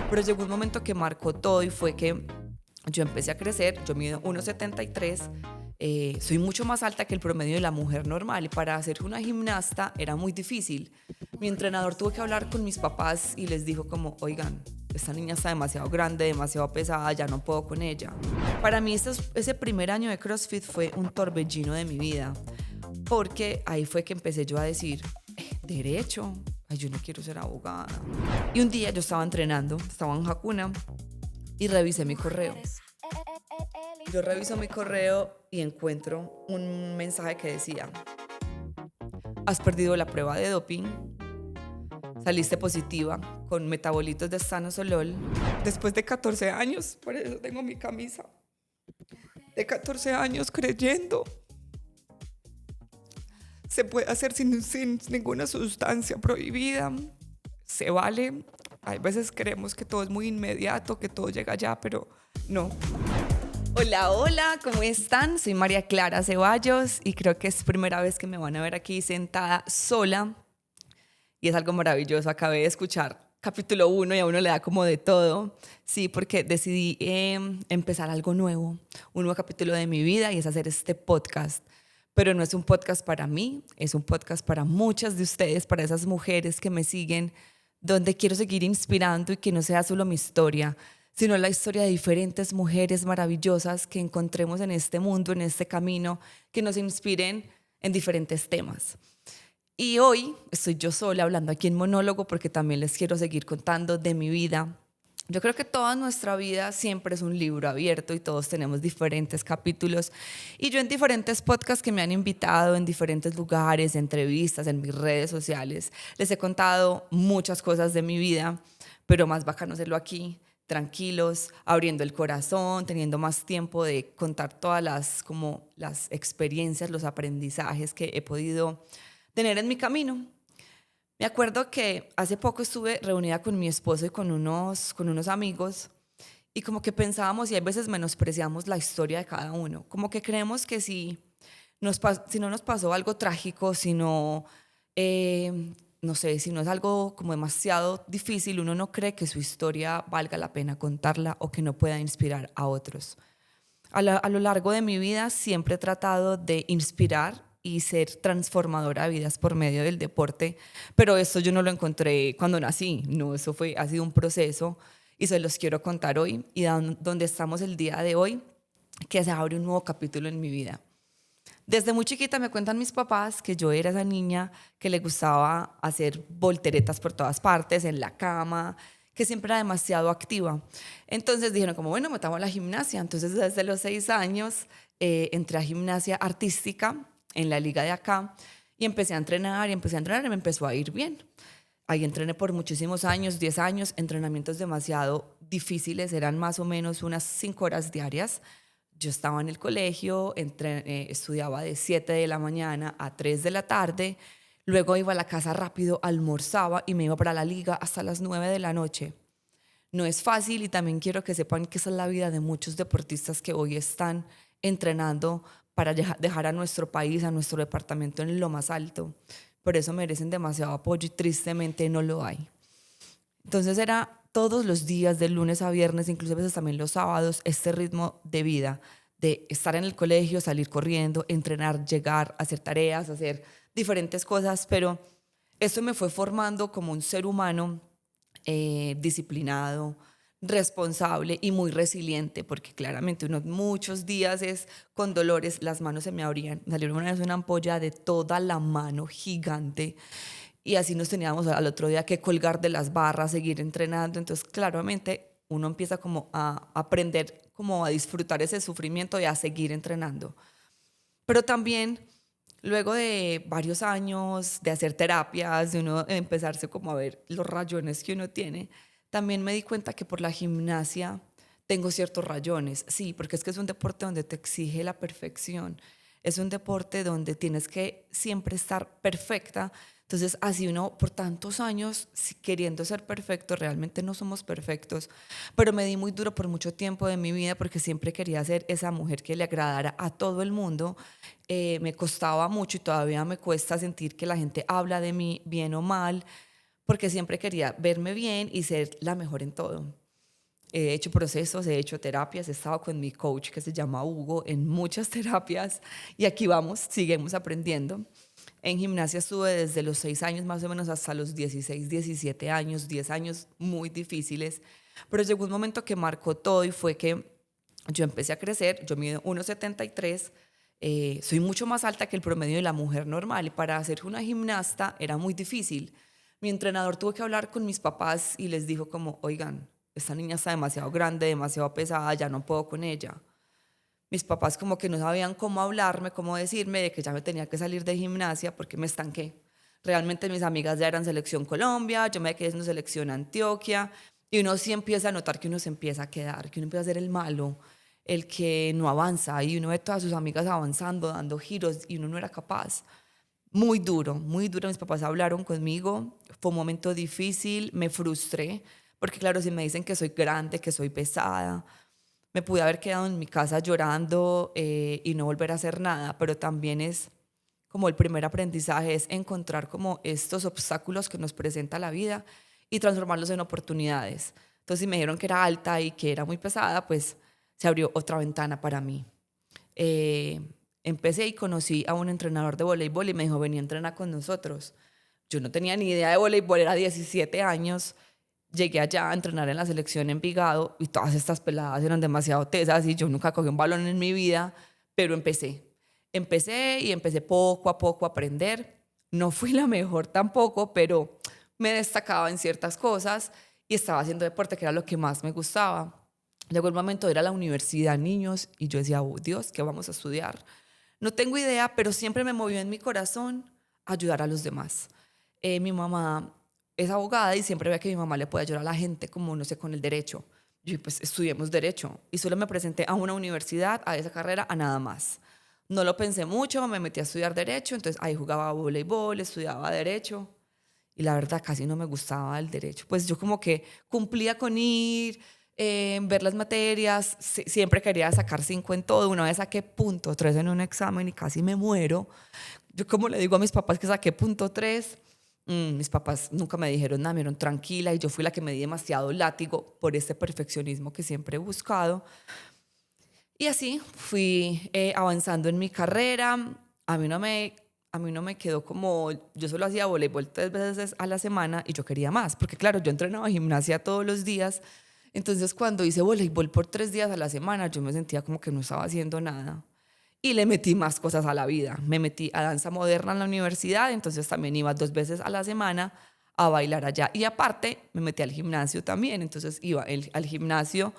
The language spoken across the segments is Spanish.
Pero llegó un momento que marcó todo y fue que yo empecé a crecer. Yo mido 1,73, soy mucho más alta que el promedio de la mujer normal y para ser una gimnasta era muy difícil. Mi entrenador tuvo que hablar con mis papás y les dijo como, oigan, esta niña está demasiado grande, demasiado pesada, ya no puedo con ella. Para mí ese primer año de CrossFit fue un torbellino de mi vida, porque ahí fue que empecé yo a decir, derecho, ay, yo no quiero ser abogada. Y un día yo estaba entrenando, estaba en Hakuna y revisé mi correo. Yo reviso mi correo y encuentro un mensaje que decía, has perdido la prueba de doping, saliste positiva con metabolitos de stanozolol. Después de 14 años, por eso tengo mi camisa, de 14 años creyendo se puede hacer sin ninguna sustancia prohibida, se vale. Hay veces creemos que todo es muy inmediato, que todo llega ya, pero no. Hola, hola, ¿cómo están? Soy María Clara Ceballos y creo que es primera vez que me van a ver aquí sentada sola y es algo maravilloso. Acabé de escuchar capítulo 1 y a uno le da como de todo, sí, porque decidí empezar algo nuevo, un nuevo capítulo de mi vida y es hacer este podcast. Pero no es un podcast para mí, es un podcast para muchas de ustedes, para esas mujeres que me siguen, donde quiero seguir inspirando y que no sea solo mi historia, sino la historia de diferentes mujeres maravillosas que encontremos en este mundo, en este camino, que nos inspiren en diferentes temas. Y hoy estoy yo sola hablando aquí en monólogo porque también les quiero seguir contando de mi vida. Yo creo que toda nuestra vida siempre es un libro abierto y todos tenemos diferentes capítulos. Y yo en diferentes podcasts que me han invitado, en diferentes lugares, entrevistas, en mis redes sociales, les he contado muchas cosas de mi vida, pero más bacano hacerlo aquí, tranquilos, abriendo el corazón, teniendo más tiempo de contar todas las experiencias, los aprendizajes que he podido tener en mi camino. Me acuerdo que hace poco estuve reunida con mi esposo y con unos amigos y como que pensábamos y a veces menospreciamos la historia de cada uno. Como que creemos que si no nos pasó algo trágico, no sé, si no es algo como demasiado difícil, uno no cree que su historia valga la pena contarla o que no pueda inspirar a otros. A lo largo de mi vida siempre he tratado de inspirar y ser transformadora de vidas por medio del deporte, pero esto yo no lo encontré cuando nací, no, ha sido un proceso y se los quiero contar hoy y donde estamos el día de hoy, que se abre un nuevo capítulo en mi vida. Desde muy chiquita me cuentan mis papás que yo era esa niña que le gustaba hacer volteretas por todas partes, en la cama, que siempre era demasiado activa. Entonces dijeron como, bueno, metamos a la gimnasia. Entonces desde los 6 años entré a gimnasia artística en la liga de acá y empecé a entrenar y me empezó a ir bien. Ahí entrené por muchísimos años, 10 años, entrenamientos demasiado difíciles, eran más o menos unas 5 horas diarias. Yo estaba en el colegio, estudiaba de 7 de la mañana a 3 de la tarde, luego iba a la casa rápido, almorzaba y me iba para la liga hasta las 9 de la noche. No es fácil y también quiero que sepan que esa es la vida de muchos deportistas que hoy están entrenando para dejar a nuestro país, a nuestro departamento en lo más alto. Por eso merecen demasiado apoyo y tristemente no lo hay. Entonces era todos los días, de lunes a viernes, incluso a veces también los sábados, este ritmo de vida, de estar en el colegio, salir corriendo, entrenar, llegar, hacer tareas, hacer diferentes cosas, pero eso me fue formando como un ser humano disciplinado, responsable y muy resiliente, porque claramente unos muchos días es con dolores, las manos se me abrían, me salieron una vez una ampolla de toda la mano gigante y así nos teníamos al otro día que colgar de las barras, seguir entrenando, entonces claramente uno empieza como a aprender como a disfrutar ese sufrimiento y a seguir entrenando. Pero también luego de varios años de hacer terapias, de uno empezarse como a ver los rayones que uno tiene, también me di cuenta que por la gimnasia tengo ciertos rayones. Sí, porque es que es un deporte donde te exige la perfección. Es un deporte donde tienes que siempre estar perfecta. Entonces, así uno por tantos años queriendo ser perfecto, realmente no somos perfectos, pero me di muy duro por mucho tiempo de mi vida porque siempre quería ser esa mujer que le agradara a todo el mundo. Me costaba mucho y todavía me cuesta sentir que la gente habla de mí bien o mal, porque siempre quería verme bien y ser la mejor en todo. He hecho procesos, he hecho terapias, he estado con mi coach que se llama Hugo en muchas terapias y aquí vamos, seguimos aprendiendo. En gimnasia estuve desde los 6 años más o menos hasta los 16, 17 años, 10 años muy difíciles, pero llegó un momento que marcó todo y fue que yo empecé a crecer, yo mido 1,73, soy mucho más alta que el promedio de la mujer normal y para ser una gimnasta era muy difícil. Mi entrenador tuvo que hablar con mis papás y les dijo como, oigan, esta niña está demasiado grande, demasiado pesada, ya no puedo con ella. Mis papás como que no sabían cómo hablarme, cómo decirme de que ya me tenía que salir de gimnasia porque me estanqué. Realmente mis amigas ya eran selección Colombia, yo me quedé en selección Antioquia y uno sí empieza a notar que uno se empieza a quedar, que uno empieza a ser el malo, el que no avanza y uno ve a todas sus amigas avanzando, dando giros y uno no era capaz. Muy duro, muy duro. Mis papás hablaron conmigo, fue un momento difícil, me frustré, porque claro, si me dicen que soy grande, que soy pesada, me pude haber quedado en mi casa llorando y no volver a hacer nada, pero también es como el primer aprendizaje, es encontrar como estos obstáculos que nos presenta la vida y transformarlos en oportunidades. Entonces, si me dijeron que era alta y que era muy pesada, pues se abrió otra ventana para mí. Eh, Empecé y conocí a un entrenador de voleibol y me dijo, vení a entrenar con nosotros. Yo no tenía ni idea de voleibol, era 17 años. Llegué allá a entrenar en la selección Envigado y todas estas peladas eran demasiado tesas y yo nunca cogí un balón en mi vida, pero empecé. Empecé y empecé poco a poco a aprender. No fui la mejor tampoco, pero me destacaba en ciertas cosas y estaba haciendo deporte, que era lo que más me gustaba. Llegó el momento de ir a la universidad, niños, y yo decía, oh, Dios, ¿qué vamos a estudiar? No tengo idea, pero siempre me movió en mi corazón ayudar a los demás. Mi mamá es abogada y siempre ve que mi mamá le puede ayudar a la gente, como no sé, con el derecho. Yo dije, pues estudiemos derecho. Y solo me presenté a una universidad, a esa carrera, a nada más. No lo pensé mucho, me metí a estudiar derecho, entonces ahí jugaba voleibol, estudiaba derecho. Y la verdad casi no me gustaba el derecho. Pues yo como que cumplía con ir, ver las materias, siempre quería sacar 5 en todo. Una vez saqué punto 3 en un examen y casi me muero. Yo como le digo a mis papás que saqué punto 3, mis papás nunca me dijeron nada, me dijeron tranquila y yo fui la que me di demasiado látigo por este perfeccionismo que siempre he buscado. Y así fui avanzando en mi carrera. A mí no me, a mí no me quedó como, yo solo hacía voleibol 3 veces a la semana y yo quería más, porque claro, yo entrenaba gimnasia todos los días. Entonces cuando hice voleibol por 3 días a la semana, yo me sentía como que no estaba haciendo nada. Y le metí más cosas a la vida. Me metí a danza moderna en la universidad, entonces también iba 2 veces a la semana a bailar allá. Y aparte me metí al gimnasio también, entonces iba al gimnasio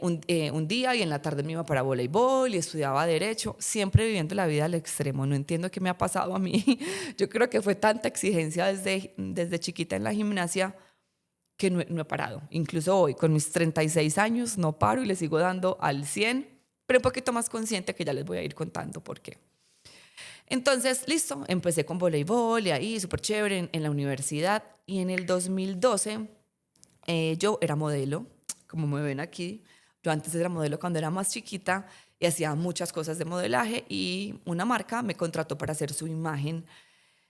un día y en la tarde me iba para voleibol y estudiaba derecho, siempre viviendo la vida al extremo. No entiendo qué me ha pasado a mí. Yo creo que fue tanta exigencia desde chiquita en la gimnasia que no he parado. Incluso hoy, con mis 36 años, no paro y le sigo dando al 100, pero un poquito más consciente que ya les voy a ir contando por qué. Entonces, listo, empecé con voleibol y ahí, súper chévere, en la universidad. Y en el 2012 yo era modelo, como me ven aquí. Yo antes era modelo cuando era más chiquita y hacía muchas cosas de modelaje y una marca me contrató para hacer su imagen.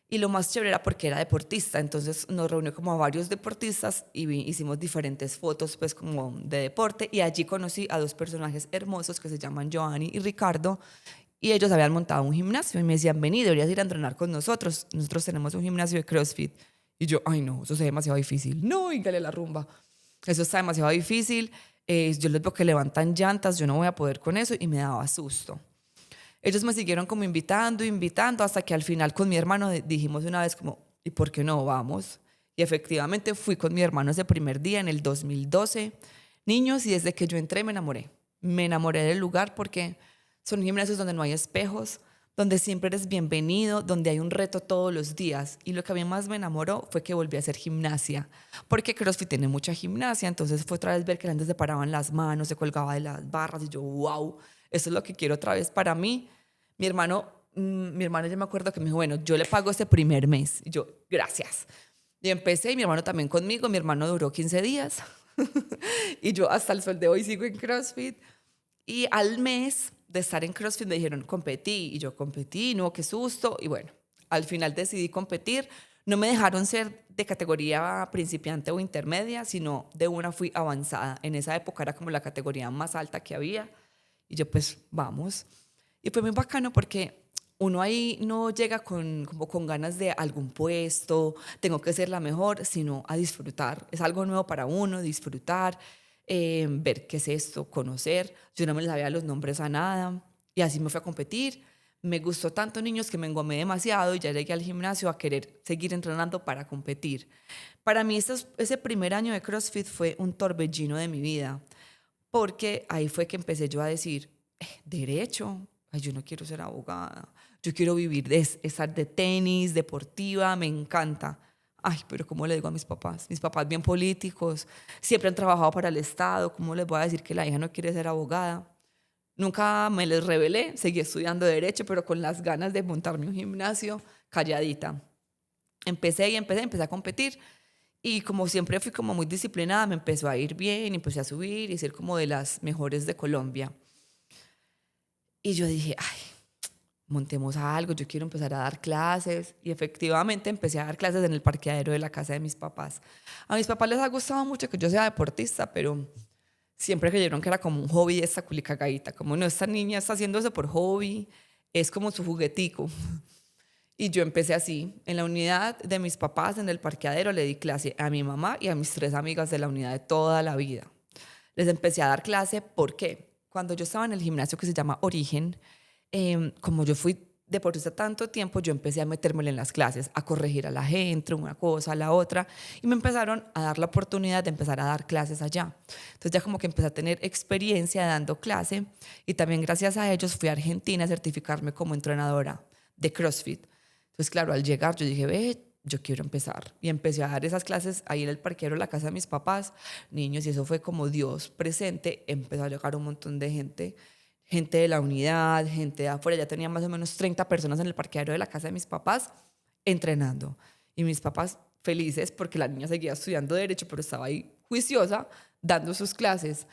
Y lo más chévere era porque era deportista, entonces nos reunió como a varios deportistas y hicimos diferentes fotos pues como de deporte y allí conocí a 2 personajes hermosos que se llaman Joanny y Ricardo y ellos habían montado un gimnasio y me decían, vení, deberías ir a entrenar con nosotros. Nosotros tenemos un gimnasio de CrossFit. Y yo, ay no, eso es demasiado difícil. No, íngale la rumba. Eso está demasiado difícil. Yo les veo que levantan llantas, yo no voy a poder con eso y me daba susto. Ellos me siguieron como invitando, invitando, hasta que al final con mi hermano dijimos una vez como, ¿y por qué no vamos? Y efectivamente fui con mi hermano ese primer día en el 2012. Niños, y desde que yo entré me enamoré. Me enamoré del lugar porque son gimnasios donde no hay espejos, donde siempre eres bienvenido, donde hay un reto todos los días. Y lo que a mí más me enamoró fue que volví a hacer gimnasia, porque CrossFit tiene mucha gimnasia, entonces fue otra vez ver que la gente se paraban las manos, se colgaba de las barras y yo, wow, eso es lo que quiero otra vez para mí. Mi hermano yo me acuerdo que me dijo, bueno, yo le pago este primer mes. Y yo, gracias. Y empecé, y mi hermano también conmigo. Mi hermano duró 15 días. Y yo hasta el sol de hoy sigo en CrossFit. Y al mes de estar en CrossFit me dijeron, competí. Y yo competí, no, qué susto. Y bueno, al final decidí competir. No me dejaron ser de categoría principiante o intermedia, sino de una fui avanzada. En esa época era como la categoría más alta que había. Y yo pues vamos. Y fue muy bacano porque uno ahí no llega como con ganas de algún puesto, tengo que ser la mejor, sino a disfrutar. Es algo nuevo para uno, disfrutar, ver qué es esto, conocer. Yo no me sabía los nombres a nada y así me fui a competir. Me gustó tanto, niños, que me engomé demasiado y ya llegué al gimnasio a querer seguir entrenando para competir. Para mí ese primer año de CrossFit fue un torbellino de mi vida, porque ahí fue que empecé yo a decir, derecho, ay, yo no quiero ser abogada, yo quiero vivir de estar de tenis, deportiva, me encanta. Ay, pero ¿cómo le digo a mis papás? Mis papás bien políticos, siempre han trabajado para el Estado, ¿cómo les voy a decir que la hija no quiere ser abogada? Nunca me les rebelé, seguí estudiando derecho, pero con las ganas de montarme un gimnasio, calladita. Empecé a competir y como siempre fui como muy disciplinada, me empezó a ir bien, empecé a subir y ser como de las mejores de Colombia. Y yo dije, ay, montemos algo, yo quiero empezar a dar clases. Y efectivamente empecé a dar clases en el parqueadero de la casa de mis papás. A mis papás les ha gustado mucho que yo sea deportista, pero siempre creyeron que era como un hobby esta culicagadita. Como no, esta niña está haciendo eso por hobby, es como su juguetico. Y yo empecé así. En la unidad de mis papás, en el parqueadero, le di clase a mi mamá y a mis 3 amigas de la unidad de toda la vida. Les empecé a dar clase, ¿por qué? Cuando yo estaba en el gimnasio que se llama Origen, como yo fui deportista tanto tiempo, yo empecé a metérmelo en las clases, a corregir a la gente, una cosa, a la otra, y me empezaron a dar la oportunidad de empezar a dar clases allá. Entonces ya como que empecé a tener experiencia dando clase, y también gracias a ellos fui a Argentina a certificarme como entrenadora de CrossFit. Entonces, claro, al llegar yo dije, ve, yo quiero empezar. Y empecé a dar esas clases ahí en el parquero de la casa de mis papás, niños, y eso fue como Dios presente. Empezó a llegar un montón de gente, gente de la unidad, gente de afuera. Ya tenía más o menos 30 personas en el parqueadero de la casa de mis papás entrenando. Y mis papás felices porque la niña seguía estudiando derecho, pero estaba ahí juiciosa dando sus clases.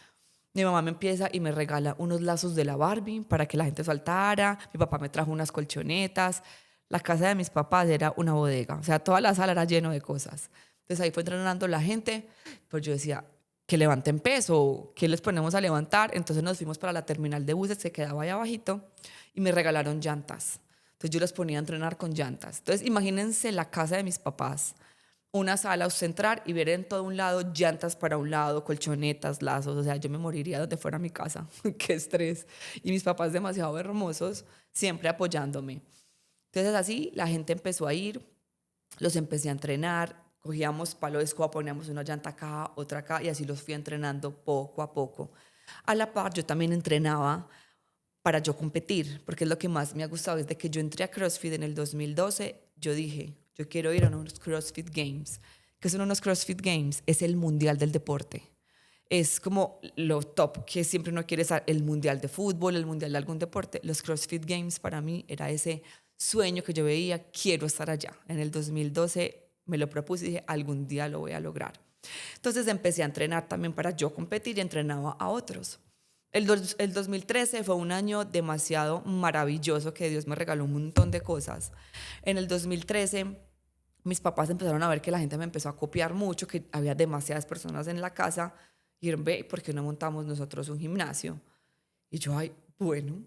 Mi mamá me empieza y me regala unos lazos de la Barbie para que la gente saltara. Mi papá me trajo unas colchonetas. La casa de mis papás era una bodega, o sea, toda la sala era lleno de cosas. Entonces ahí fue entrenando la gente, pues yo decía, que levanten peso, que les ponemos a levantar. Entonces nos fuimos para la terminal de buses que quedaba ahí abajito y me regalaron llantas. Entonces yo los ponía a entrenar con llantas. Entonces imagínense la casa de mis papás, una sala, usted entrar y ver en todo un lado llantas para un lado, colchonetas, lazos, o sea, yo me moriría donde fuera mi casa. Qué estrés. Y mis papás demasiado hermosos, siempre apoyándome. Entonces así la gente empezó a ir, los empecé a entrenar, cogíamos palo de escoba, poníamos una llanta acá, otra acá, y así los fui entrenando poco a poco. A la par, yo también entrenaba para yo competir, porque es lo que más me ha gustado. Desde que yo entré a CrossFit en el 2012, yo dije, yo quiero ir a unos CrossFit Games. ¿Qué son unos CrossFit Games? Es el mundial del deporte. Es como lo top que siempre uno quiere estar, el mundial de fútbol, el mundial de algún deporte. Los CrossFit Games para mí era ese sueño que yo veía, quiero estar allá. En el 2012 me lo propuse y dije, algún día lo voy a lograr. Entonces empecé a entrenar también para yo competir y entrenaba a otros. El 2013 fue un año demasiado maravilloso que Dios me regaló un montón de cosas. En el 2013 mis papás empezaron a ver que la gente me empezó a copiar mucho, que había demasiadas personas en la casa y dijeron, ve, ¿por qué no montamos nosotros un gimnasio? Y yo, ay, bueno,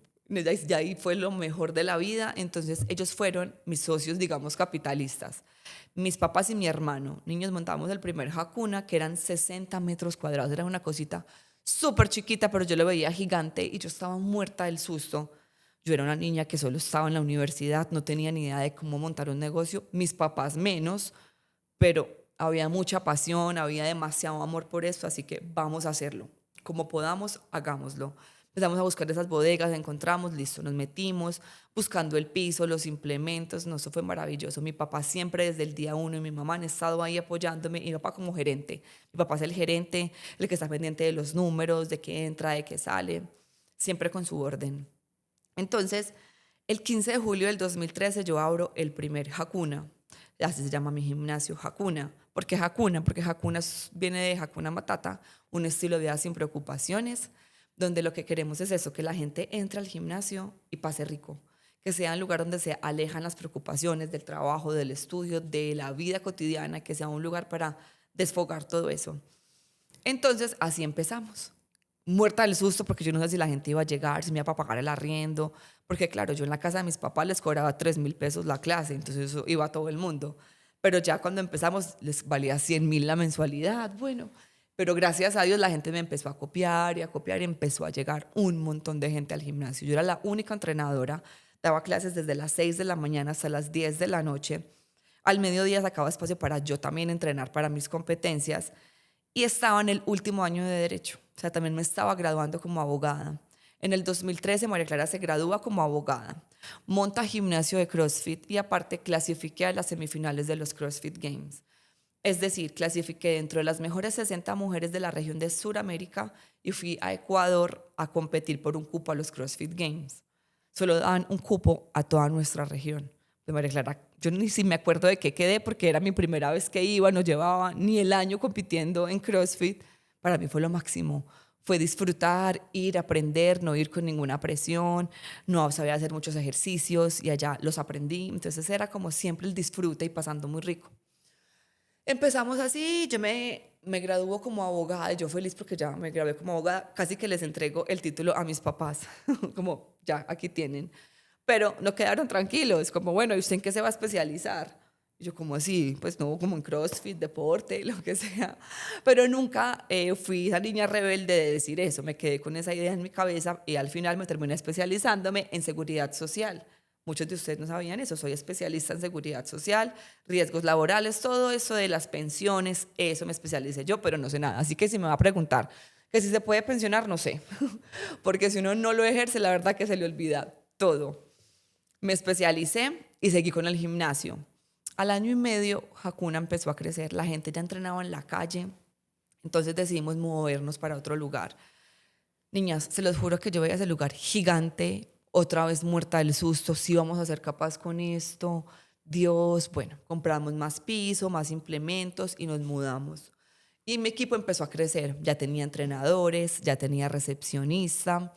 ya ahí fue lo mejor de la vida. Entonces ellos fueron mis socios, digamos, capitalistas. Mis papás y mi hermano, niños, montamos el primer Hakuna, que eran 60 metros cuadrados. Era una cosita súper chiquita, pero yo lo veía gigante y yo estaba muerta del susto. Yo era una niña que solo estaba en la universidad, no tenía ni idea de cómo montar un negocio, mis papás menos, pero había mucha pasión, había demasiado amor por esto, así que vamos a hacerlo. Como podamos, hagámoslo. Empezamos a buscar esas bodegas, encontramos, listo, nos metimos, buscando el piso, los implementos, no, eso fue maravilloso. Mi papá siempre desde el día uno y mi mamá han estado ahí apoyándome, y mi papá como gerente. Mi papá es el gerente, el que está pendiente de los números, de qué entra, de qué sale, siempre con su orden. Entonces, el 15 de julio del 2013 yo abro el primer Hakuna. Así se llama mi gimnasio, Hakuna. ¿Por qué Hakuna? Porque Hakuna viene de Hakuna Matata, un estilo de vida sin preocupaciones, donde lo que queremos es eso, que la gente entre al gimnasio y pase rico, que sea un lugar donde se alejan las preocupaciones del trabajo, del estudio, de la vida cotidiana, que sea un lugar para desfogar todo eso. Entonces, así empezamos. Muerta del susto porque yo no sé si la gente iba a llegar, si me iba a pagar el arriendo, porque claro, yo en la casa de mis papás les cobraba 3.000 pesos la clase, entonces eso iba a todo el mundo. Pero ya cuando empezamos les valía 100.000 la mensualidad, bueno. Pero gracias a Dios la gente me empezó a copiar y a copiar y empezó a llegar un montón de gente al gimnasio. Yo era la única entrenadora, daba clases desde las 6 de la mañana hasta las 10 de la noche. Al mediodía sacaba espacio para yo también entrenar para mis competencias y estaba en el último año de Derecho. O sea, también me estaba graduando como abogada. En el 2013 María Clara se gradúa como abogada, monta gimnasio de CrossFit y aparte clasifiqué a las semifinales de los CrossFit Games. Es decir, clasifiqué dentro de las mejores 60 mujeres de la región de Sudamérica y fui a Ecuador a competir por un cupo a los CrossFit Games. Solo daban un cupo a toda nuestra región. De María Clara, yo ni si me acuerdo de qué quedé porque era mi primera vez que iba, no llevaba ni el año compitiendo en CrossFit. Para mí fue lo máximo. Fue disfrutar, ir, aprender, no ir con ninguna presión, no sabía hacer muchos ejercicios y allá los aprendí. Entonces era como siempre el disfrute y pasando muy rico. Empezamos así, yo me graduó como abogada y yo feliz porque ya me gradué como abogada, casi que les entrego el título a mis papás, como ya, aquí tienen. Pero no quedaron tranquilos, como bueno, ¿y usted en qué se va a especializar? Y yo como así, pues no, como en CrossFit, deporte, lo que sea. Pero nunca fui esa niña rebelde de decir eso, me quedé con esa idea en mi cabeza y al final me terminé especializándome en seguridad social. Muchos de ustedes no sabían eso, soy especialista en seguridad social, riesgos laborales, todo eso de las pensiones, eso me especialicé yo, pero no sé nada. Así que si me va a preguntar que si se puede pensionar, no sé, porque si uno no lo ejerce, la verdad que se le olvida todo. Me especialicé y seguí con el gimnasio. Al año y medio, Hakuna empezó a crecer, la gente ya entrenaba en la calle, entonces decidimos movernos para otro lugar. Niñas, se los juro que yo veía ese lugar gigante, otra vez muerta del susto, si vamos a ser capaz con esto, Dios, bueno, compramos más piso, más implementos y nos mudamos. Y mi equipo empezó a crecer, ya tenía entrenadores, ya tenía recepcionista,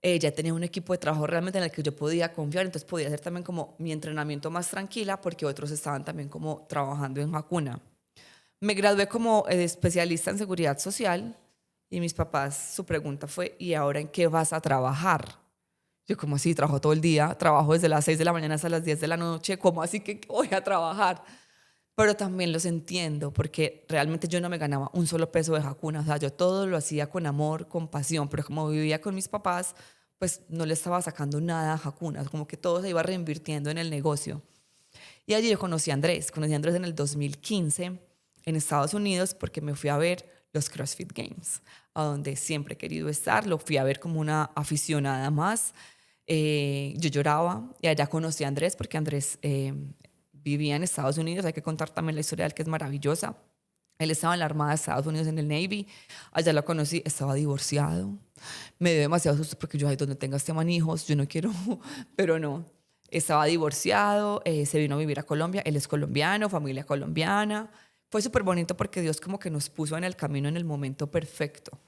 ya tenía un equipo de trabajo realmente en el que yo podía confiar, entonces podía hacer también como mi entrenamiento más tranquila porque otros estaban también como trabajando en Hakuna. Me gradué como especialista en seguridad social y mis papás, su pregunta fue, ¿y ahora en qué vas a trabajar? Yo como así, trabajo todo el día, trabajo desde las 6 de la mañana hasta las 10 de la noche, ¿cómo así que voy a trabajar? Pero también los entiendo porque realmente yo no me ganaba un solo peso de Hakuna, o sea, yo todo lo hacía con amor, con pasión, pero como vivía con mis papás, pues no le estaba sacando nada a Hakuna, como que todo se iba reinvirtiendo en el negocio. Y allí yo conocí a Andrés en el 2015 en Estados Unidos porque me fui a ver los CrossFit Games, a donde siempre he querido estar, lo fui a ver como una aficionada más. Yo lloraba y allá conocí a Andrés porque Andrés vivía en Estados Unidos, hay que contar también la historia de él que es maravillosa. Él estaba en la Armada de Estados Unidos, en el Navy. Allá lo conocí, estaba divorciado. Me dio demasiado susto porque yo, ay, donde tenga este man hijos, yo no quiero, pero no. Estaba divorciado, se vino a vivir a Colombia. Él es colombiano, familia colombiana. Fue súper bonito porque Dios como que nos puso en el camino en el momento perfecto.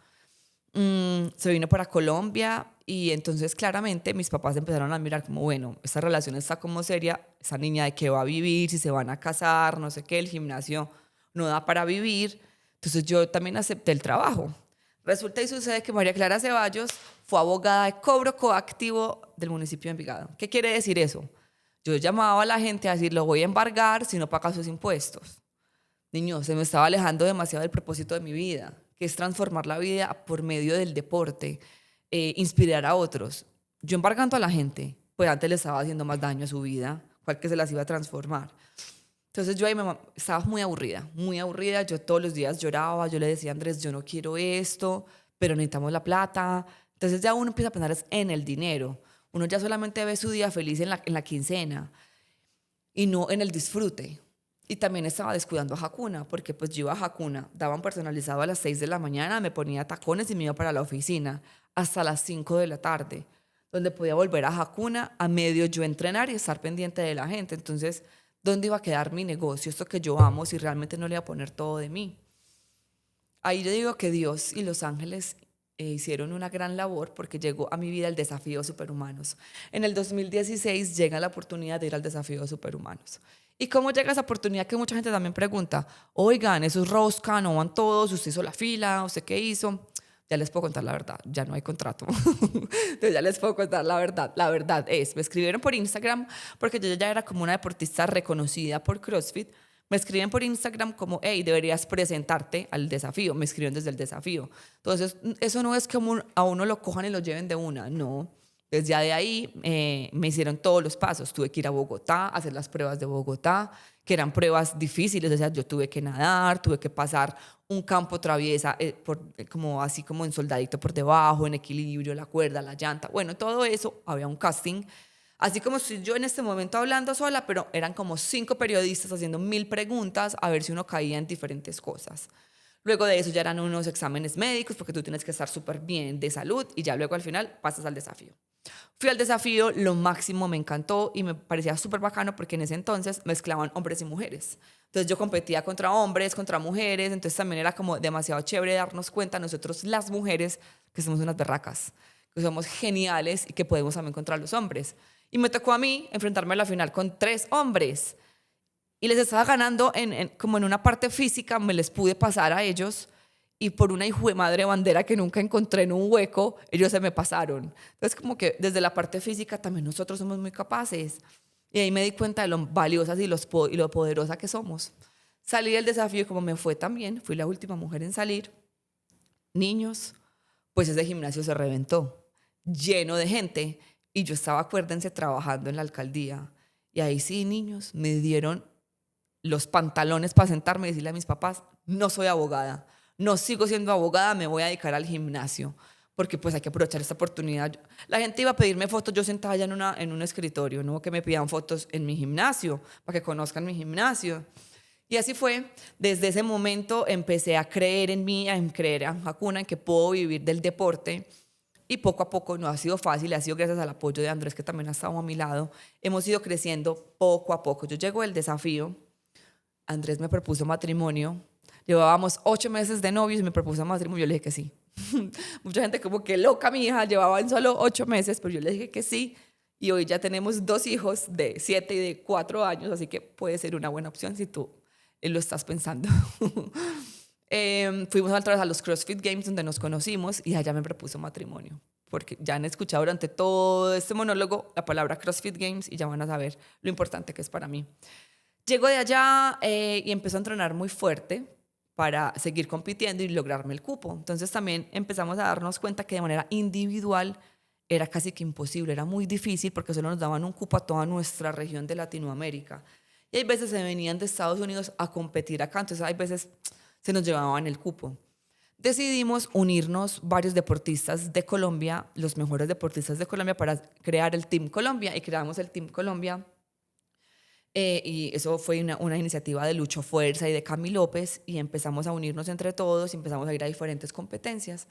Se vino para Colombia y entonces claramente mis papás empezaron a mirar como, bueno, esta relación está como seria, esa niña de qué va a vivir, si se van a casar, no sé qué, el gimnasio no da para vivir. Entonces yo también acepté el trabajo. Resulta y sucede que María Clara Ceballos fue abogada de cobro coactivo del municipio de Envigado. ¿Qué quiere decir eso? Yo llamaba a la gente a decir, lo voy a embargar si no paga sus impuestos. Niño, se me estaba alejando demasiado del propósito de mi vida, que es transformar la vida por medio del deporte, inspirar a otros. Yo embargando a la gente, pues antes le estaba haciendo más daño a su vida, cual que se las iba a transformar. Entonces yo ahí estaba muy aburrida. Yo todos los días lloraba, yo le decía a Andrés, yo no quiero esto, pero necesitamos la plata. Entonces ya uno empieza a pensar en el dinero. Uno ya solamente ve su día feliz en la quincena y no en el disfrute. Y también estaba descuidando a Hakuna, porque pues yo iba a Hakuna, daban personalizado a las 6 de la mañana, me ponía tacones y me iba para la oficina hasta las 5 de la tarde, donde podía volver a Hakuna a medio yo entrenar y estar pendiente de la gente. Entonces, ¿dónde iba a quedar mi negocio, esto que yo amo, si realmente no le iba a poner todo de mí? Ahí yo digo que Dios y los ángeles hicieron una gran labor porque llegó a mi vida el desafío Superhumanos. En el 2016 llega la oportunidad de ir al desafío Superhumanos. ¿Y cómo llega esa oportunidad? Que mucha gente también pregunta, oigan, esos rosca, no van todos, usted hizo la fila, usted qué hizo. Ya les puedo contar la verdad, ya no hay contrato. Entonces ya les puedo contar la verdad. La verdad es, me escribieron por Instagram porque yo ya era como una deportista reconocida por CrossFit. Me escriben por Instagram como, hey, deberías presentarte al desafío. Me escriben desde el desafío. Entonces, eso no es que a uno lo cojan y lo lleven de una, no. Desde ya de ahí me hicieron todos los pasos. Tuve que ir a Bogotá, hacer las pruebas de Bogotá, que eran pruebas difíciles. O sea, yo tuve que nadar, tuve que pasar un campo traviesa, como así como en soldadito por debajo, en equilibrio, la cuerda, la llanta. Bueno, todo eso, había un casting. Así como estoy yo en este momento hablando sola, pero eran como 5 periodistas haciendo 1000 preguntas a ver si uno caía en diferentes cosas. Luego de eso ya eran unos exámenes médicos porque tú tienes que estar súper bien de salud y ya luego al final pasas al desafío. Fui al desafío, lo máximo, me encantó y me parecía súper bacano porque en ese entonces mezclaban hombres y mujeres. Entonces yo competía contra hombres, contra mujeres, entonces también era como demasiado chévere darnos cuenta nosotros las mujeres que somos unas berracas, que somos geniales y que podemos también contra los hombres. Y me tocó a mí enfrentarme a la final con 3 hombres y les estaba ganando como en una parte física, me les pude pasar a ellos y por una hijo de madre bandera que nunca encontré en un hueco, ellos se me pasaron. Entonces como que desde la parte física también nosotros somos muy capaces. Y ahí me di cuenta de lo valiosas y lo poderosa que somos. Salí del desafío y como me fue también, fui la última mujer en salir. Niños, pues ese gimnasio se reventó, lleno de gente. Y yo estaba, acuérdense, trabajando en la alcaldía. Y ahí sí, niños, me dieron los pantalones para sentarme y decirle a mis papás, no soy abogada, no sigo siendo abogada, me voy a dedicar al gimnasio, porque pues hay que aprovechar esta oportunidad. La gente iba a pedirme fotos, yo sentada ya en un escritorio, no que me pidan fotos en mi gimnasio, para que conozcan mi gimnasio. Y así fue, desde ese momento empecé a creer en mí, a creer en Hakuna, en que puedo vivir del deporte. Y poco a poco, no ha sido fácil, ha sido gracias al apoyo de Andrés, que también ha estado a mi lado, hemos ido creciendo poco a poco. Yo llego del desafío, Andrés me propuso matrimonio. Llevábamos 8 meses de novios y me propuso matrimonio. Yo le dije que sí. Mucha gente como que loca, mi hija, llevaban solo 8 meses, pero yo le dije que sí. Y hoy ya tenemos 2 hijos de 7 y de 4 años, así que puede ser una buena opción si tú lo estás pensando. Fuimos otra vez a los CrossFit Games donde nos conocimos y allá me propuso matrimonio. Porque ya han escuchado durante todo este monólogo la palabra CrossFit Games y ya van a saber lo importante que es para mí. Llego de allá y empecé a entrenar muy fuerte para seguir compitiendo y lograrme el cupo. Entonces también empezamos a darnos cuenta que de manera individual era casi que imposible, era muy difícil porque solo nos daban un cupo a toda nuestra región de Latinoamérica. Y hay veces se venían de Estados Unidos a competir acá, entonces hay veces se nos llevaban el cupo. Decidimos unirnos varios deportistas de Colombia, los mejores deportistas de Colombia, para crear el Team Colombia y creamos el Team Colombia. Y eso fue una iniciativa de Lucho Fuerza y de Cami López y empezamos a unirnos entre todos y empezamos a ir a diferentes competencias.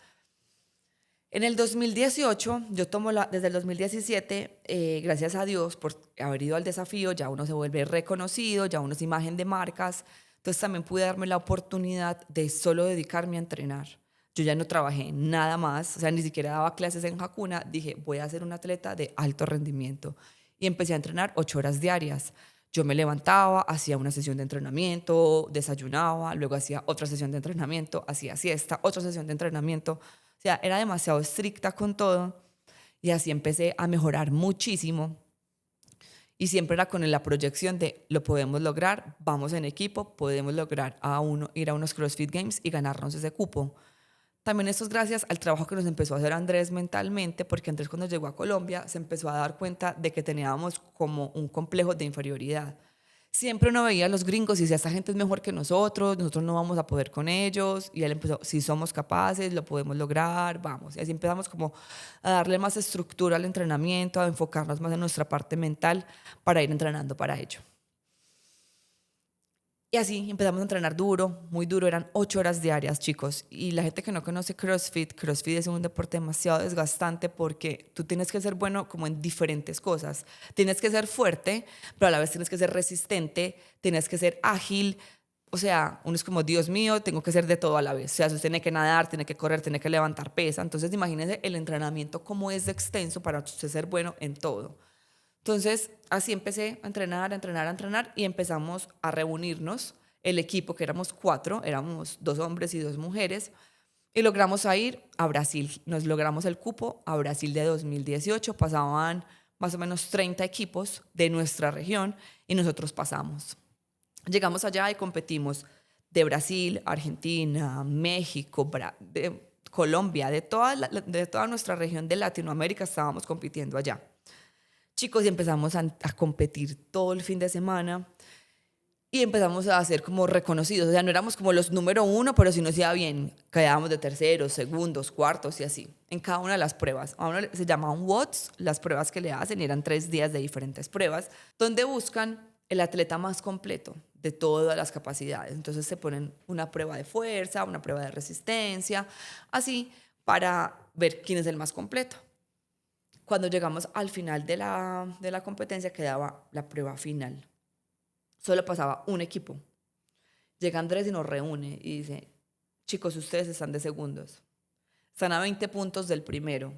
En el 2018, yo tomo desde el 2017, gracias a Dios por haber ido al desafío, ya uno se vuelve reconocido, ya uno es imagen de marcas, entonces también pude darme la oportunidad de solo dedicarme a entrenar. Yo ya no trabajé nada más, o sea, ni siquiera daba clases en Hakuna, dije, voy a ser un atleta de alto rendimiento y empecé a entrenar 8 horas diarias. Yo me levantaba, hacía una sesión de entrenamiento, desayunaba, luego hacía otra sesión de entrenamiento, hacía siesta, otra sesión de entrenamiento. O sea, era demasiado estricta con todo y así empecé a mejorar muchísimo. Y siempre era con la proyección de lo podemos lograr, vamos en equipo, podemos lograr ir a unos CrossFit Games y ganarnos ese cupo. También esto es gracias al trabajo que nos empezó a hacer Andrés mentalmente, porque Andrés cuando llegó a Colombia se empezó a dar cuenta de que teníamos como un complejo de inferioridad. Siempre uno veía a los gringos y decía, esta gente es mejor que nosotros no vamos a poder con ellos. Y él empezó, si somos capaces, lo podemos lograr, vamos. Y así empezamos como a darle más estructura al entrenamiento, a enfocarnos más en nuestra parte mental para ir entrenando para ello. Y así empezamos a entrenar duro, muy duro, eran 8 horas diarias, chicos. Y la gente que no conoce CrossFit es un deporte demasiado desgastante porque tú tienes que ser bueno como en diferentes cosas. Tienes que ser fuerte, pero a la vez tienes que ser resistente, tienes que ser ágil, O sea, uno es como, Dios mío, tengo que hacer de todo a la vez. O sea, usted tiene que nadar, tiene que correr, tiene que levantar pesa. Entonces, imagínense el entrenamiento cómo es de extenso para usted ser bueno en todo. Entonces, así empecé a entrenar, a entrenar, a entrenar y empezamos a reunirnos. El equipo, que éramos 4, éramos 2 hombres y 2 mujeres, y logramos ir a Brasil. Nos logramos el cupo a Brasil de 2018. Pasaban más o menos 30 equipos de nuestra región y nosotros pasamos. Llegamos allá y competimos de Brasil, Argentina, México, de Colombia, de toda nuestra región de Latinoamérica estábamos compitiendo allá. Chicos, y empezamos a competir todo el fin de semana y empezamos a ser como reconocidos. O sea, no éramos como los número 1, pero si nos iba bien, quedábamos de terceros, segundos, cuartos y así, en cada una de las pruebas. A uno se llamaban WOTS, las pruebas que le hacen, y eran 3 días de diferentes pruebas, donde buscan el atleta más completo de todas las capacidades. Entonces se ponen una prueba de fuerza, una prueba de resistencia, así para ver quién es el más completo. Cuando llegamos al final de la competencia, quedaba la prueba final. Solo pasaba un equipo. Llega Andrés y nos reúne y dice, chicos, ustedes están de segundos. Están a 20 puntos del primero.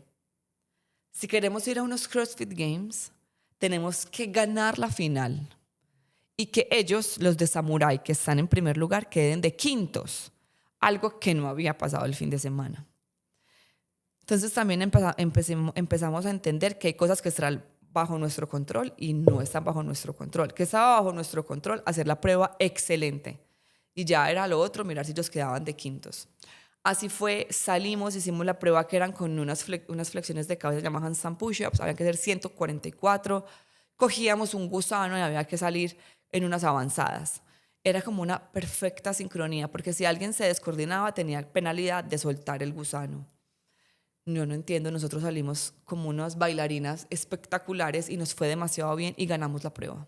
Si queremos ir a unos CrossFit Games, tenemos que ganar la final. Y que ellos, los de Samurai, que están en primer lugar, queden de quintos. Algo que no había pasado el fin de semana. Entonces también empezamos a entender que hay cosas que están bajo nuestro control y no están bajo nuestro control. Que estaba bajo nuestro control hacer la prueba excelente. Y ya era lo otro, mirar si ellos quedaban de quintos. Así fue, salimos, hicimos la prueba que eran con unas flexiones de cabeza, se llaman handstand push-ups, había que hacer 144. Cogíamos un gusano y había que salir en unas avanzadas. Era como una perfecta sincronía, porque si alguien se descoordinaba tenía penalidad de soltar el gusano. Yo no entiendo, nosotros salimos como unas bailarinas espectaculares y nos fue demasiado bien y ganamos la prueba.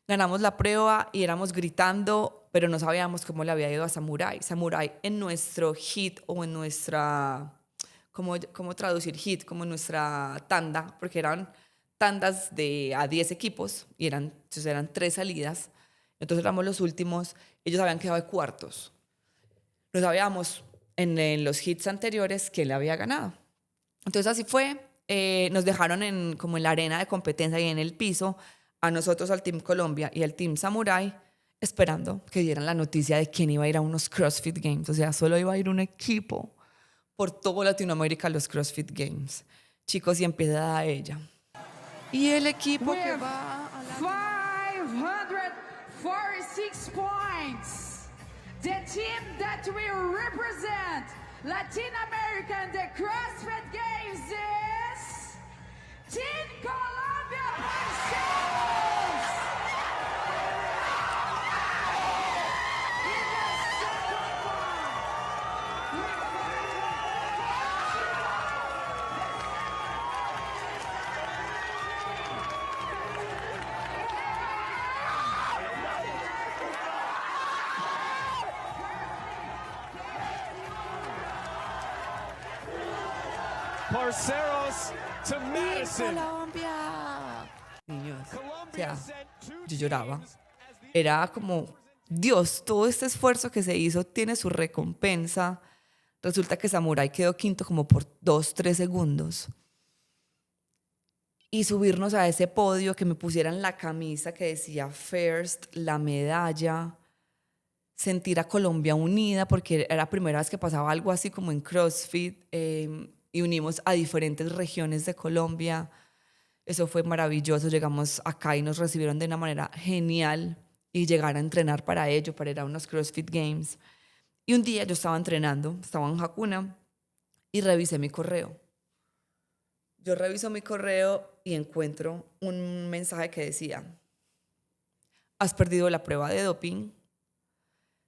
Ganamos la prueba y éramos gritando, pero no sabíamos cómo le había ido a Samurai. Samurai en nuestro hit o en nuestra, ¿cómo traducir hit? Como en nuestra tanda, porque eran tandas de a 10 equipos y entonces eran 3 salidas. Entonces éramos los últimos, ellos habían quedado de cuartos. No sabíamos en los hits anteriores quién le había ganado. Entonces así fue, nos dejaron como en la arena de competencia y en el piso, a nosotros, al Team Colombia y al Team Samurai, esperando que dieran la noticia de quién iba a ir a unos CrossFit Games. O sea, solo iba a ir un equipo por todo Latinoamérica a los CrossFit Games. Chicos, y empieza a ella. Y el equipo que va a la... 546 points. The team that will represent Latin America in the CrossFit Games is Team Colombia Parceros. In the second one, we Parceros to Madison. Colombia. Niños, o sea, yo lloraba. Era como, Dios, todo este esfuerzo que se hizo tiene su recompensa. Resulta que Samurai quedó quinto como por 2, 3 segundos. Y subirnos a ese podio, que me pusieran la camisa que decía First, la medalla, sentir a Colombia unida, porque era la primera vez que pasaba algo así como en CrossFit, y unimos a diferentes regiones de Colombia. Eso fue maravilloso. Llegamos acá y nos recibieron de una manera genial, y llegar a entrenar para ello, para ir a unos CrossFit Games. Y un día yo estaba entrenando, estaba en Hakuna y revisé mi correo. Yo reviso mi correo y encuentro un mensaje que decía: has perdido la prueba de doping,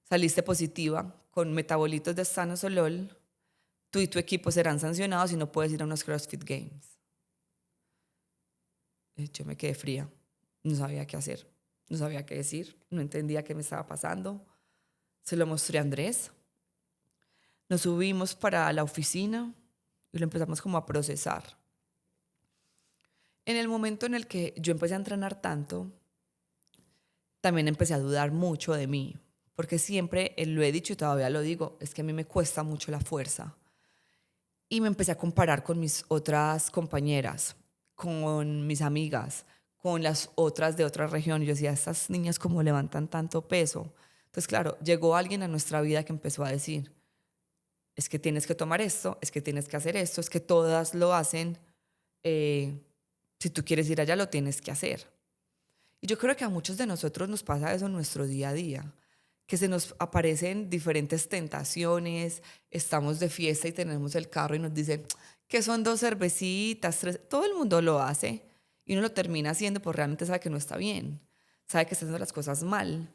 saliste positiva con metabolitos de stanozolol, tú y tu equipo serán sancionados y no puedes ir a unos CrossFit Games. Yo me quedé fría, no sabía qué hacer, no sabía qué decir, no entendía qué me estaba pasando. Se lo mostré a Andrés. Nos subimos para la oficina y lo empezamos como a procesar. En el momento en el que yo empecé a entrenar tanto, también empecé a dudar mucho de mí, porque siempre, lo he dicho y todavía lo digo, es que a mí me cuesta mucho la fuerza. Y me empecé a comparar con mis otras compañeras, con mis amigas, con las otras de otra región. Yo decía, estas niñas cómo levantan tanto peso. Entonces, claro, llegó alguien a nuestra vida que empezó a decir, es que tienes que tomar esto, es que tienes que hacer esto, es que todas lo hacen. Si tú quieres ir allá, lo tienes que hacer. Y yo creo que a muchos de nosotros nos pasa eso en nuestro día a día, que se nos aparecen diferentes tentaciones, estamos de fiesta y tenemos el carro y nos dicen que son 2 cervecitas, 3, todo el mundo lo hace y uno lo termina haciendo porque realmente sabe que no está bien, sabe que está haciendo las cosas mal.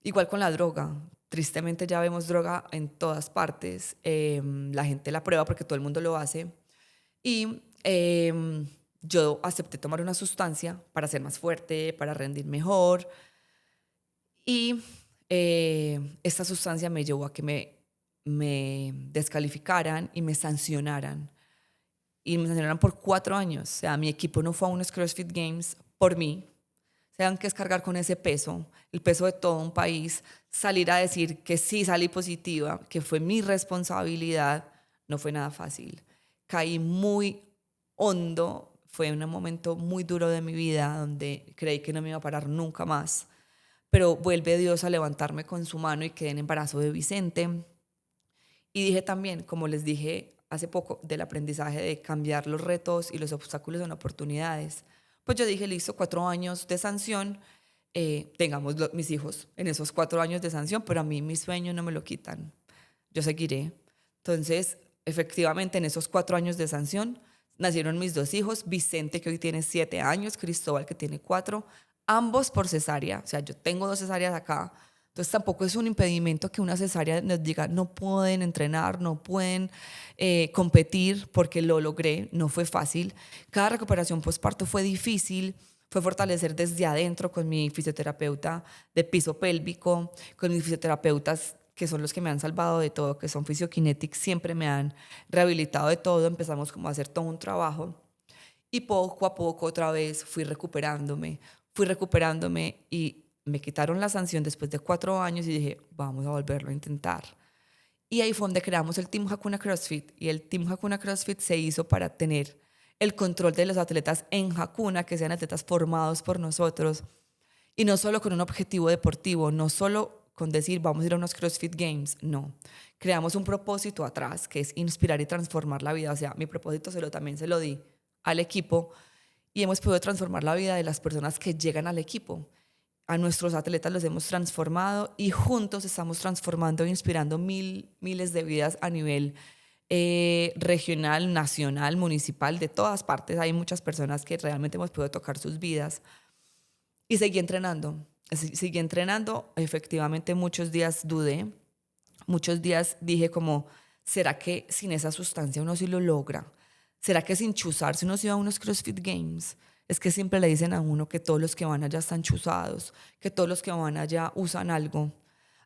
Igual con la droga, tristemente ya vemos droga en todas partes, la gente la prueba porque todo el mundo lo hace y yo acepté tomar una sustancia para ser más fuerte, para rendir mejor. Y esta sustancia me llevó a que me descalificaran y me sancionaran. Y me sancionaron por 4 años. O sea, mi equipo no fue a unos CrossFit Games por mí. Se dan que descargar con ese peso, el peso de todo un país, salir a decir que sí salí positiva, que fue mi responsabilidad, no fue nada fácil. Caí muy hondo, fue un momento muy duro de mi vida donde creí que no me iba a parar nunca más. Pero vuelve Dios a levantarme con su mano y quedé en embarazo de Vicente. Y dije también, como les dije hace poco, del aprendizaje de cambiar los retos y los obstáculos en oportunidades. Pues yo dije, listo, 4 años de sanción, tengamos mis hijos en esos 4 años de sanción, pero a mí mi sueño no me lo quitan. Yo seguiré. Entonces, efectivamente, en esos 4 años de sanción, nacieron mis 2 hijos, Vicente, que hoy tiene 7 años, Cristóbal, que tiene 4, ambos por cesárea. O sea, yo tengo 2 cesáreas acá. Entonces tampoco es un impedimento que una cesárea nos diga no pueden entrenar, no pueden competir, porque lo logré, no fue fácil. Cada recuperación postparto fue difícil, fue fortalecer desde adentro con mi fisioterapeuta de piso pélvico, con mis fisioterapeutas que son los que me han salvado de todo, que son Physiokinetics, siempre me han rehabilitado de todo. Empezamos como a hacer todo un trabajo y poco a poco otra vez fui recuperándome y me quitaron la sanción después de 4 años y dije, vamos a volverlo a intentar. Y ahí fue donde creamos el Team Hakuna CrossFit. Y el Team Hakuna CrossFit se hizo para tener el control de los atletas en Hakuna, que sean atletas formados por nosotros. Y no solo con un objetivo deportivo, no solo con decir, vamos a ir a unos CrossFit Games, no. Creamos un propósito atrás, que es inspirar y transformar la vida. O sea, mi propósito también se lo di al equipo y hemos podido transformar la vida de las personas que llegan al equipo. A nuestros atletas los hemos transformado y juntos estamos transformando e inspirando miles de vidas a nivel regional, nacional, municipal, de todas partes. Hay muchas personas que realmente hemos podido tocar sus vidas. Y seguí entrenando. Efectivamente, muchos días dudé. Muchos días dije como, ¿será que sin esa sustancia uno sí lo logra? ¿Será que sin chuzarse uno sí va a unos CrossFit Games? Es que siempre le dicen a uno que todos los que van allá están chuzados, que todos los que van allá usan algo.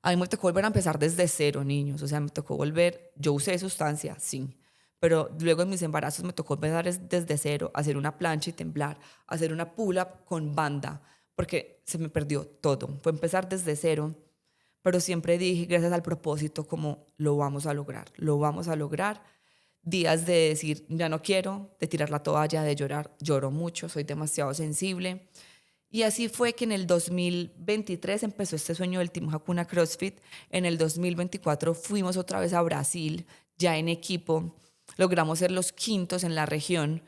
A mí me tocó volver a empezar desde cero, niños. O sea, me tocó volver, yo usé sustancia, sí, pero luego en mis embarazos me tocó empezar desde cero, hacer una plancha y temblar, hacer una pull-up con banda, porque se me perdió todo. Fue empezar desde cero, pero siempre dije, gracias al propósito, como lo vamos a lograr, lo vamos a lograr. Días de decir, ya no quiero, de tirar la toalla, de llorar. Lloro mucho, soy demasiado sensible. Y así fue que en el 2023 empezó este sueño del Team Hakuna CrossFit. En el 2024 fuimos otra vez a Brasil, ya en equipo. Logramos ser los quintos en la región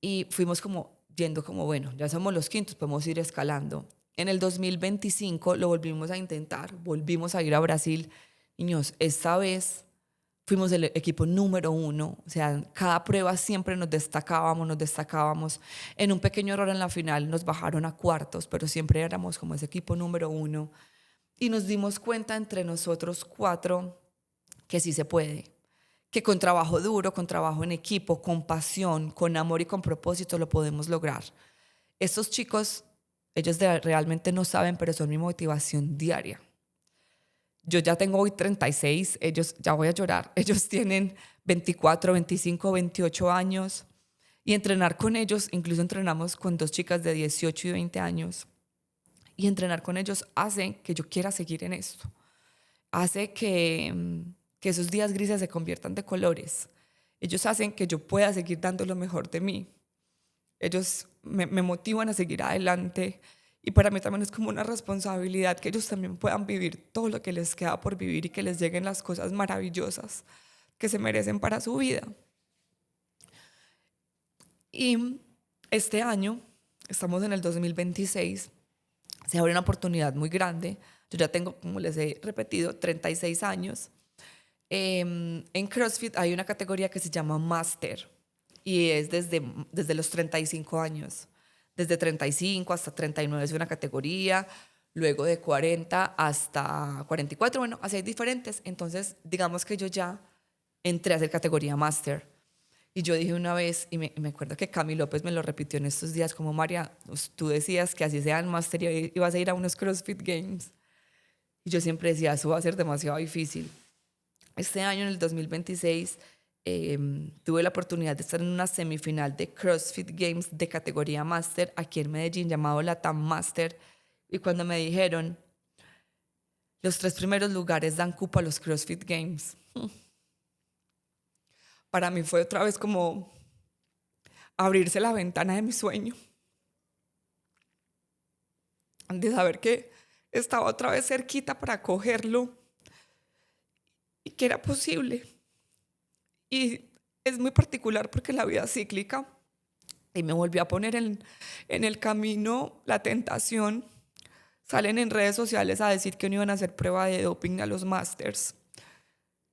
y fuimos como yendo como, bueno, ya somos los quintos, podemos ir escalando. En el 2025 lo volvimos a intentar, volvimos a ir a Brasil. Niños, esta vez fuimos el equipo número 1, o sea, cada prueba siempre nos destacábamos. En un pequeño error en la final nos bajaron a cuartos, pero siempre éramos como ese equipo número 1. Y nos dimos cuenta entre nosotros 4 que sí se puede, que con trabajo duro, con trabajo en equipo, con pasión, con amor y con propósito lo podemos lograr. Estos chicos, ellos realmente no saben, pero son mi motivación diaria. Yo ya tengo hoy 36, ellos, ya voy a llorar, ellos tienen 24, 25, 28 años y entrenar con ellos, incluso entrenamos con 2 chicas de 18 y 20 años y entrenar con ellos hace que yo quiera seguir en esto. Hace que esos días grises se conviertan de colores. Ellos hacen que yo pueda seguir dando lo mejor de mí. Ellos me motivan a seguir adelante y para mí también es como una responsabilidad que ellos también puedan vivir todo lo que les queda por vivir y que les lleguen las cosas maravillosas que se merecen para su vida. Y este año, estamos en el 2026, se abre una oportunidad muy grande. Yo ya tengo, como les he repetido, 36 años. En CrossFit hay una categoría que se llama Master y es desde los 35 años. Desde 35 hasta 39 es una categoría, luego de 40 hasta 44, bueno, así hay diferentes. Entonces, digamos que yo ya entré a hacer categoría Master. Y yo dije una vez, y me acuerdo que Cami López me lo repitió en estos días, como María, tú decías que así sea el Master y ibas a ir a unos CrossFit Games. Y yo siempre decía, eso va a ser demasiado difícil. Este año, en el 2026, tuve la oportunidad de estar en una semifinal de CrossFit Games de categoría Master aquí en Medellín, llamado Latam Master. Y cuando me dijeron, los 3 primeros lugares dan cupo a los CrossFit Games, para mí fue otra vez como abrirse la ventana de mi sueño. De saber que estaba otra vez cerquita para cogerlo y que era posible. Y es muy particular porque la vida es cíclica y me volvió a poner en el camino la tentación. Salen en redes sociales a decir que no iban a hacer prueba de doping a los Masters.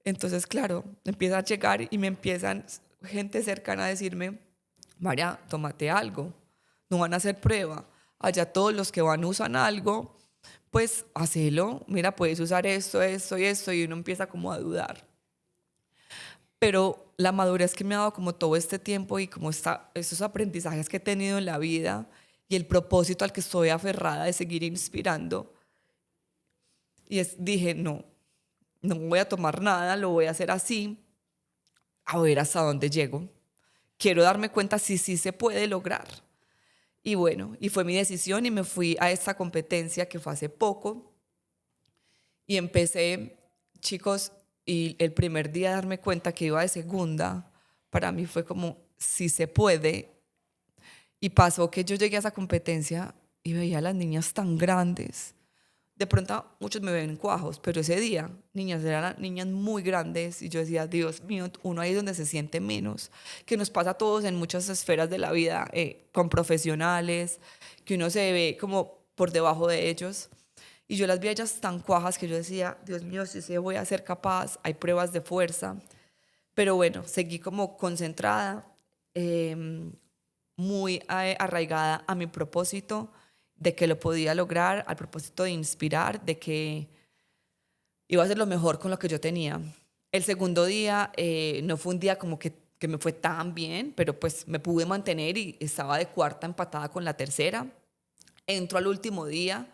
Entonces, claro, empieza a llegar y me empiezan gente cercana a decirme, María, tómate algo, no van a hacer prueba. Allá todos los que van usan algo, pues hacelo. Mira, puedes usar esto, esto y esto, y uno empieza como a dudar. Pero la madurez que me ha dado como todo este tiempo y como esos aprendizajes que he tenido en la vida y el propósito al que estoy aferrada de seguir inspirando, dije, no voy a tomar nada, lo voy a hacer así, a ver hasta dónde llego. Quiero darme cuenta si sí se puede lograr. Y bueno, y fue mi decisión y me fui a esta competencia que fue hace poco y empecé, chicos, y el primer día de darme cuenta que iba de segunda, para mí fue como, sí se puede. Y pasó que yo llegué a esa competencia y veía a las niñas tan grandes. De pronto muchos me ven cuajos, pero ese día eran niñas muy grandes y yo decía, Dios mío, uno ahí es donde se siente menos, que nos pasa a todos en muchas esferas de la vida, con profesionales, que uno se ve como por debajo de ellos. Y yo las vi a ellas tan cuajas que yo decía, Dios mío, si se voy a ser capaz, hay pruebas de fuerza. Pero bueno, seguí como concentrada, muy arraigada a mi propósito, de que lo podía lograr, al propósito de inspirar, de que iba a hacer lo mejor con lo que yo tenía. El segundo día no fue un día como que me fue tan bien, pero pues me pude mantener y estaba de cuarta empatada con la tercera. Entro al último día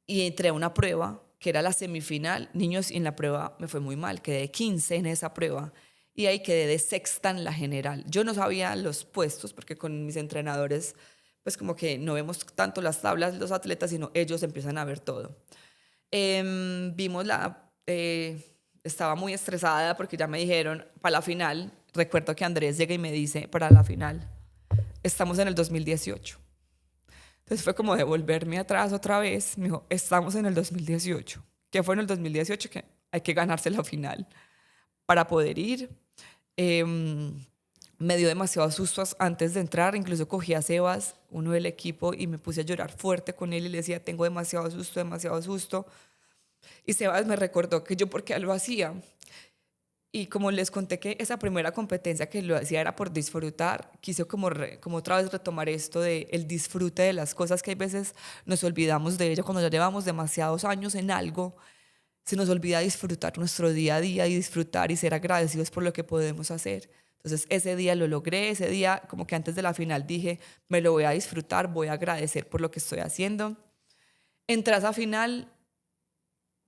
y entré a una prueba que era la semifinal. Niños, y en la prueba me fue muy mal, quedé 15 en esa prueba y ahí quedé de sexta en la general. Yo no sabía los puestos porque con mis entrenadores pues como que no vemos tanto las tablas de los atletas, sino ellos empiezan a ver todo. Estaba muy estresada porque ya me dijeron para la final. Recuerdo que Andrés llega y me dice, para la final, estamos en el 2018. Entonces fue como devolverme atrás otra vez. Me dijo, estamos en el 2018. ¿Qué fue en el 2018? Que hay que ganarse la final para poder ir. Me dio demasiados sustos antes de entrar, incluso cogí a Sebas, uno del equipo, y me puse a llorar fuerte con él y le decía, tengo demasiado susto. Y Sebas me recordó que yo por qué lo hacía. Y como les conté que esa primera competencia que lo hacía era por disfrutar, quise como otra vez retomar esto de el disfrute de las cosas, que hay veces nos olvidamos de ello cuando ya llevamos demasiados años en algo. Se nos olvida disfrutar nuestro día a día y disfrutar y ser agradecidos por lo que podemos hacer. Entonces ese día lo logré, ese día como que antes de la final dije, me lo voy a disfrutar, voy a agradecer por lo que estoy haciendo. Entré a esa final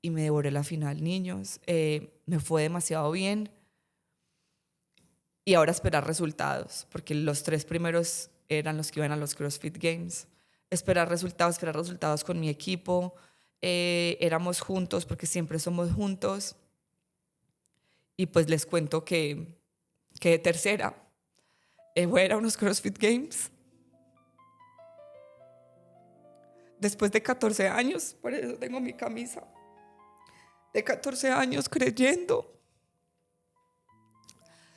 y me devoré la final, niños. Me fue demasiado bien. Y ahora esperar resultados, porque los 3 primeros eran los que iban a los CrossFit Games. esperar resultados con mi equipo. Éramos juntos porque siempre somos juntos. Y pues les cuento que de tercera voy a ir a unos CrossFit Games. Después de 14 años, por eso tengo mi camisa, de 14 años creyendo,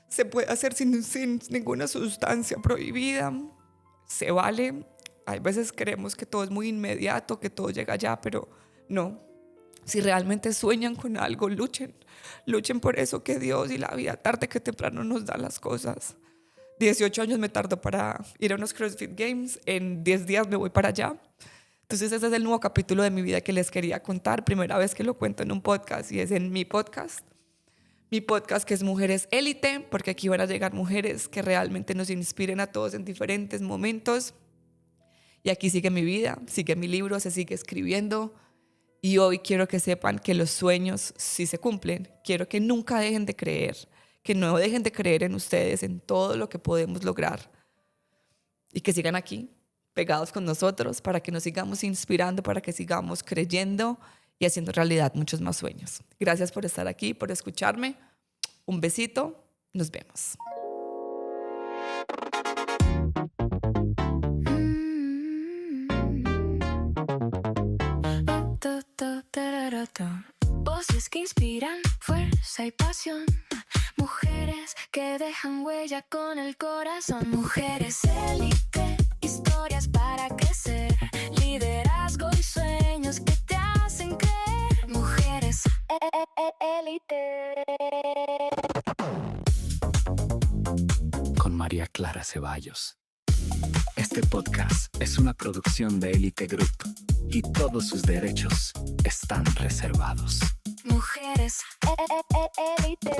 se puede hacer sin ninguna sustancia prohibida, se vale. Hay veces creemos que todo es muy inmediato, que todo llega ya, pero no. Si realmente sueñan con algo, luchen por eso, que Dios y la vida tarde que temprano nos dan las cosas. 18 años me tardó para ir a unos CrossFit Games, en 10 días me voy para allá. Entonces ese es el nuevo capítulo de mi vida que les quería contar, primera vez que lo cuento en un podcast y es en mi podcast que es Mujeres Élite, porque aquí van a llegar mujeres que realmente nos inspiren a todos en diferentes momentos. Y aquí sigue mi vida, sigue mi libro, se sigue escribiendo. Y hoy quiero que sepan que los sueños sí se cumplen. Quiero que nunca dejen de creer, que no dejen de creer en ustedes, en todo lo que podemos lograr. Y que sigan aquí, pegados con nosotros, para que nos sigamos inspirando, para que sigamos creyendo y haciendo realidad muchos más sueños. Gracias por estar aquí, por escucharme. Un besito, nos vemos. Voces que inspiran fuerza y pasión. Mujeres que dejan huella con el corazón. Mujeres élite, historias para crecer. Liderazgo y sueños que te hacen creer. Mujeres élite. Con María Clara Ceballos. Este podcast es una producción de Elite Group y todos sus derechos están reservados. Mujeres élite.